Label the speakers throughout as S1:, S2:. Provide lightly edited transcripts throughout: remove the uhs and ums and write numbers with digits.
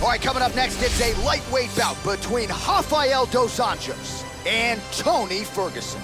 S1: All right, coming up next, it's a lightweight bout between Rafael dos Anjos and Tony Ferguson.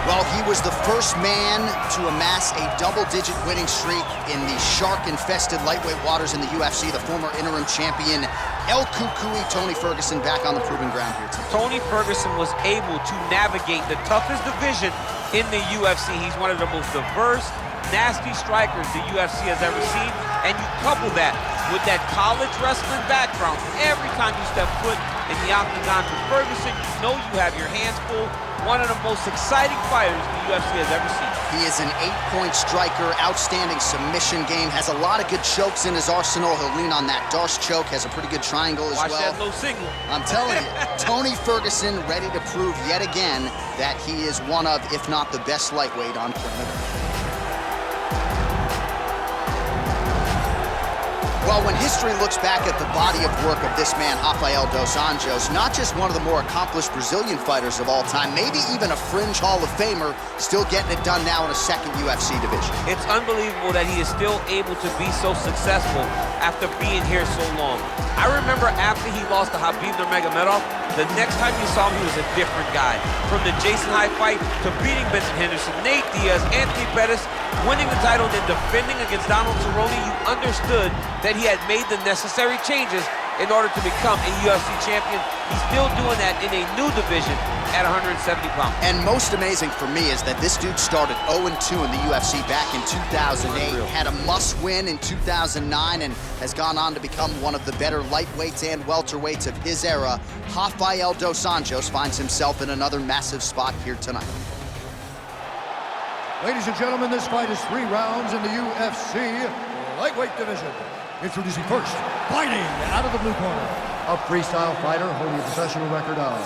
S1: Well, he was the first man to amass a double-digit winning streak in the shark-infested lightweight waters in the UFC. The former interim champion, El Cucuy, Tony Ferguson, back on the proving ground here today.
S2: Tony Ferguson was able to navigate the toughest division in the UFC. He's one of the most diverse, nasty strikers the UFC has ever seen. And you couple that with that college wrestling background. Every time you step foot in the Octagon with Ferguson, you know you have your hands full. One of the most exciting fighters the UFC has ever seen.
S1: He is an 8-point striker, outstanding submission game, has a lot of good chokes in his arsenal. He'll lean on that Darce choke, has a pretty good triangle as well.
S2: Watch that low single.
S1: I'm telling you, Tony Ferguson ready to prove yet again that he is one of, if not the best lightweight on planet Earth. Well, when history looks back at the body of work of this man, Rafael dos Anjos, not just one of the more accomplished Brazilian fighters of all time, maybe even a fringe Hall of Famer, still getting it done now in a second UFC division.
S2: It's unbelievable that he is still able to be so successful after being here so long. I remember after he lost to Khabib Nurmagomedov, the next time you saw him, he was a different guy. From the Jason High fight to beating Benson Henderson, Nate Diaz, Anthony Pettis, winning the title, then defending against Donald Cerrone, you understood that he had made the necessary changes in order to become a UFC champion. He's still doing that in a new division at 170 pounds.
S1: And most amazing for me is that this dude started 0-2 in the UFC back in 2008, had a must-win in 2009, and has gone on to become one of the better lightweights and welterweights of his era. Rafael dos Anjos finds himself in another massive spot here tonight.
S3: Ladies and gentlemen, this fight is 3 rounds in the UFC lightweight division. Introducing first, fighting out of the blue corner, a freestyle fighter holding a professional record of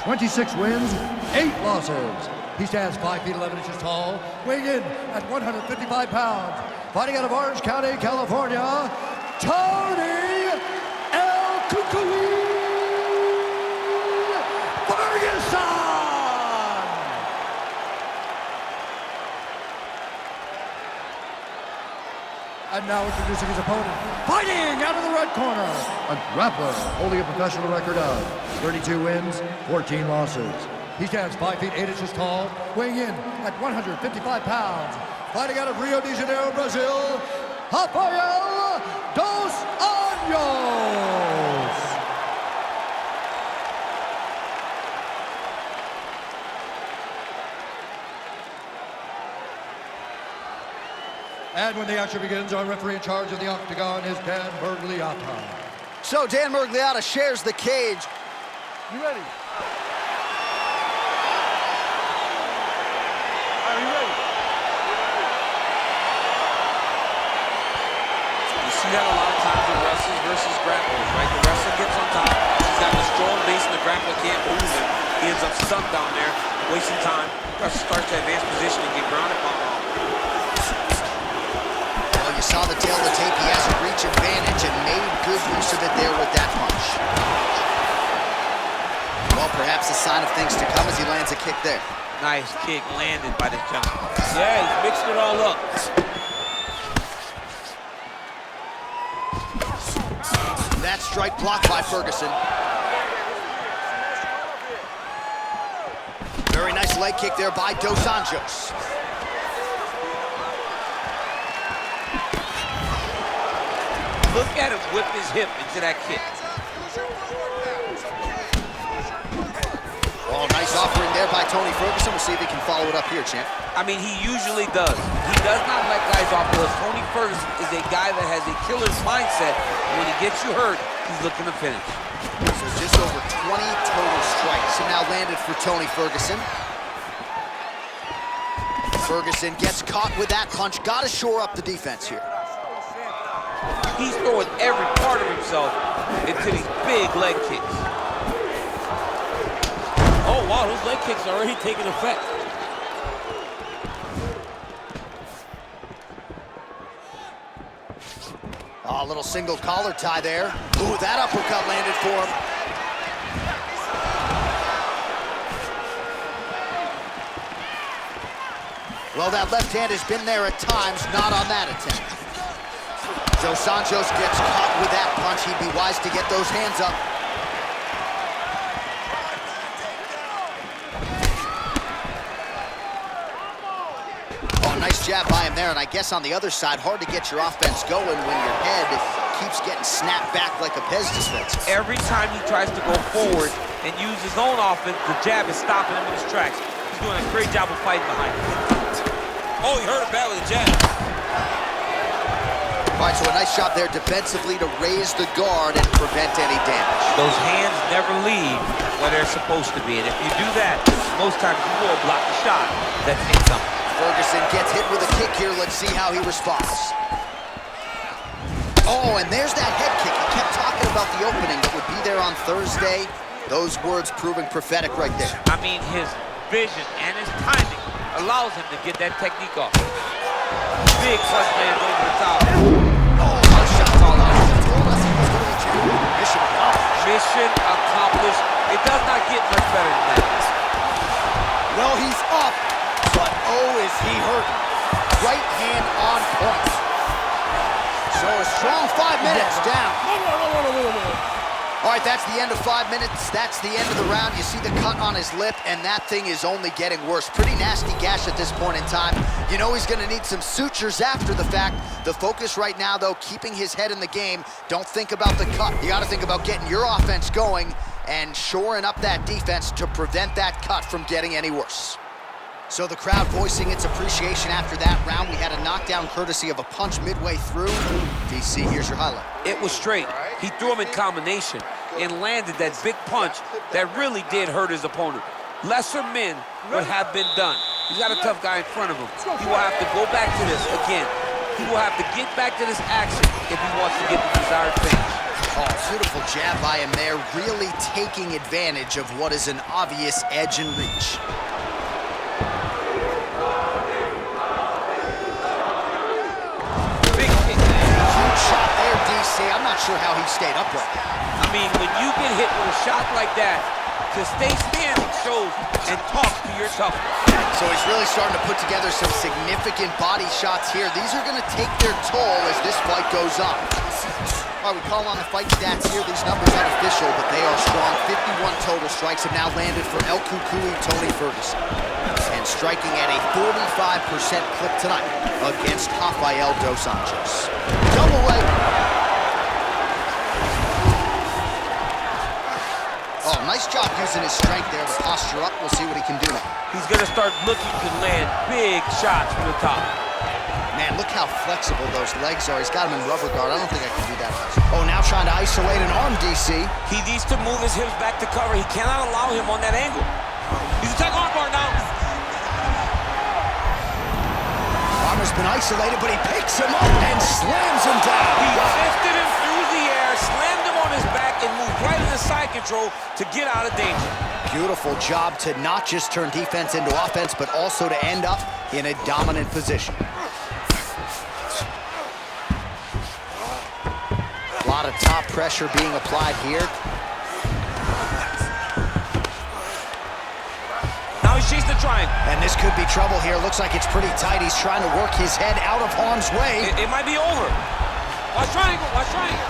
S3: 26 wins, 8 losses. He stands 5 feet 11 inches tall, weighing in at 155 pounds. Fighting out of Orange County, California, Tony El Cucuy Ferguson! And now introducing his opponent, fighting out of the red corner, a grappler holding a professional record of 32 wins, 14 losses. He stands 5 feet 8 inches tall, weighing in at 155 pounds. Fighting out of Rio de Janeiro, Brazil, Rafael dos Anjos. And when the action begins, our referee in charge of the Octagon is Dan Bergliata.
S1: So Dan Bergliata shares the cage.
S3: You ready? Are you ready?
S2: You see that a lot of times in wrestlers versus grapplers, right? The wrestler gets on top. He's got a strong base and the grappler can't move him. He ends up stuck down there, wasting time. The wrestler starts to advance position and get grounded by him.
S1: You saw the tail of the tape. He has a reach advantage and made good use of it there with that punch. Well, perhaps a sign of things to come as he lands a kick there.
S2: Nice kick landed by this gentleman. Yeah, he mixed it all up.
S1: That strike blocked by Ferguson. Very nice leg kick there by dos Anjos.
S2: Look at him whip his hip into that kick.
S1: Oh, nice offering there by Tony Ferguson. We'll see if he can follow it up here, champ.
S2: I mean, he usually does. He does not let guys off because Tony Ferguson is a guy that has a killer's mindset. When he gets you hurt, he's looking to finish.
S1: So just over 20 total strikes have now landed for Tony Ferguson. Ferguson gets caught with that punch. Got to shore up the defense here.
S2: He's throwing every part of himself into these big leg kicks. Oh, wow, those leg kicks are already taking effect.
S1: Oh, a little single collar tie there. Ooh, that uppercut landed for him. Well, that left hand has been there at times, not on that attempt. Dos Anjos gets caught with that punch. He'd be wise to get those hands up. Oh, nice jab by him there, and I guess on the other side, hard to get your offense going when your head keeps getting snapped back like a Pez dispenser.
S2: Every time he tries to go forward and use his own offense, the jab is stopping him in his tracks. He's doing a great job of fighting behind him. Oh, he hurt him bad with a jab.
S1: All right, so a nice job there defensively to raise the guard and prevent any damage.
S2: Those hands never leave where they're supposed to be, and if you do that, most times you will block the shot that's incoming.
S1: Ferguson gets hit with a kick here. Let's see how he responds. Oh, and there's that head kick. He kept talking about the opening that would be there on Thursday. Those words proving prophetic right there.
S2: I mean, his vision and his timing allows him to get that technique off. Big punch lands over the top. Mission accomplished. It does not get much better than that.
S1: Well, he's up, but oh, is he hurting. Right hand on point. So a strong 5 minutes down. All right, that's the end of 5 minutes. That's the end of the round. You see the cut on his lip, and that thing is only getting worse. Pretty nasty gash at this point in time. You know he's going to need some sutures after the fact. The focus right now, though, keeping his head in the game. Don't think about the cut. You got to think about getting your offense going and shoring up that defense to prevent that cut from getting any worse. So the crowd voicing its appreciation after that round. We had a knockdown courtesy of a punch midway through. DC, here's your highlight.
S2: It was straight. He threw him in combination and landed that big punch that really did hurt his opponent. Lesser men would have been done. He's got a tough guy in front of him. He will have to go back to this again. He will have to get back to this action if he wants to get the desired finish.
S1: Oh, beautiful jab by him there, really taking advantage of what is an obvious edge and reach.
S2: Big kick there.
S1: Huge shot there, DC. I'm not sure how he stayed upright.
S2: I mean, when you get hit with a shot like that, to stay standing shows and talk to your toughness.
S1: So he's really starting to put together some significant body shots here. These are going to take their toll as this fight goes on. All right, we call on the fight stats here. These numbers aren't official, but they are strong. 51 total strikes have now landed for El Cucuy Tony Ferguson. And striking at a 45% clip tonight against Rafael dos Anjos. Double leg. Oh, nice job using his strength there to posture up. We'll see what he can do now.
S2: He's going to start looking to land big shots from the top.
S1: Man, look how flexible those legs are. He's got him in rubber guard. I don't think I can do that. Oh, now trying to isolate an arm, DC.
S2: He needs to move his hips back to cover. He cannot allow him on that angle. He's attacking arm bar now.
S1: Armor's been isolated, but he picks him up and slams him down.
S2: He lifted him through the air, slammed him on his back, and moved right into side control to get out of danger. Beautiful
S1: job to not just turn defense into offense, but also to end up in a dominant position. A lot of top pressure being applied here.
S2: Now he's chasing the triangle.
S1: And this could be trouble here. Looks like it's pretty tight. He's trying to work his head out of harm's way.
S2: It might be over. Watch triangle, watch triangle.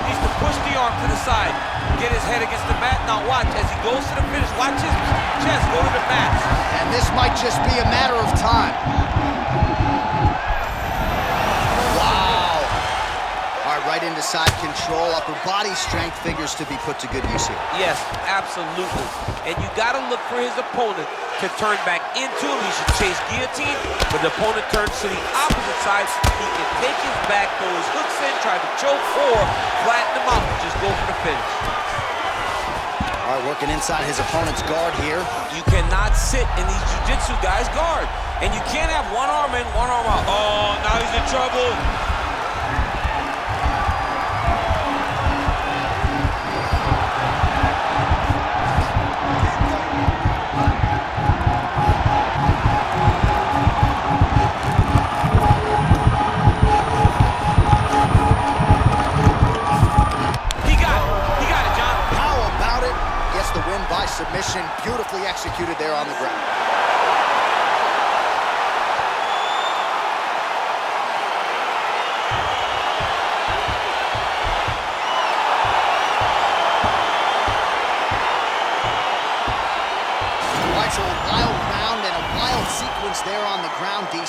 S2: Needs to push the arm to the side. Get his head against the mat. Now watch as he goes to the finish. Watch his chest go to the mat.
S1: And this might just be a matter of time. Wow. All right, right into side control. Upper body strength figures to be put to good use here.
S2: Yes, absolutely. And you got to look for his opponent to turn back into him. He should chase guillotine, but the opponent turns to the opposite side. He can take his back, throw his hooks in, try to choke, or flatten him out. Just go for the finish.
S1: All right, working inside his opponent's guard here.
S2: You cannot sit in these jiu-jitsu guys' guard. And you can't have one arm in, one arm out. Oh, now he's in trouble.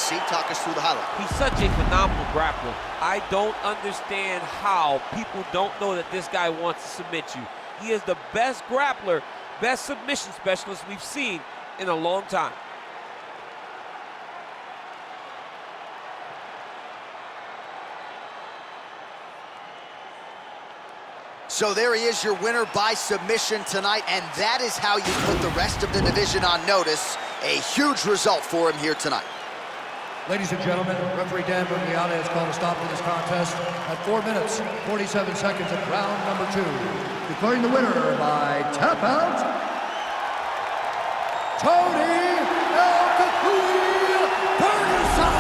S1: UFC. Talk us through the highlight.
S2: He's such a phenomenal grappler. I don't understand how people don't know that this guy wants to submit you. He is the best grappler, best submission specialist we've seen in a long time.
S1: So there he is, your winner by submission tonight, and that is how you put the rest of the division on notice. A huge result for him here tonight.
S3: Ladies and gentlemen, referee Dan Bugliata has called a stop to this contest at 4 minutes, 47 seconds of round number 2. Declaring the winner by tap out, Tony Ferguson!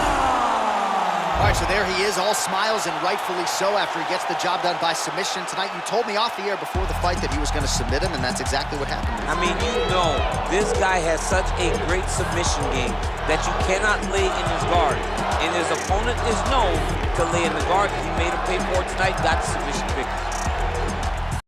S1: All right, so there he is, all smiles, and rightfully so after he gets the job done by submission tonight. You told me off the air before the fight that he was going to submit him, and that's exactly what happened.
S2: I mean, you know, this guy has such a great submission game that you cannot lay in his guard. And his opponent is known to lay in the guard because he made him pay for it tonight, got the submission victory.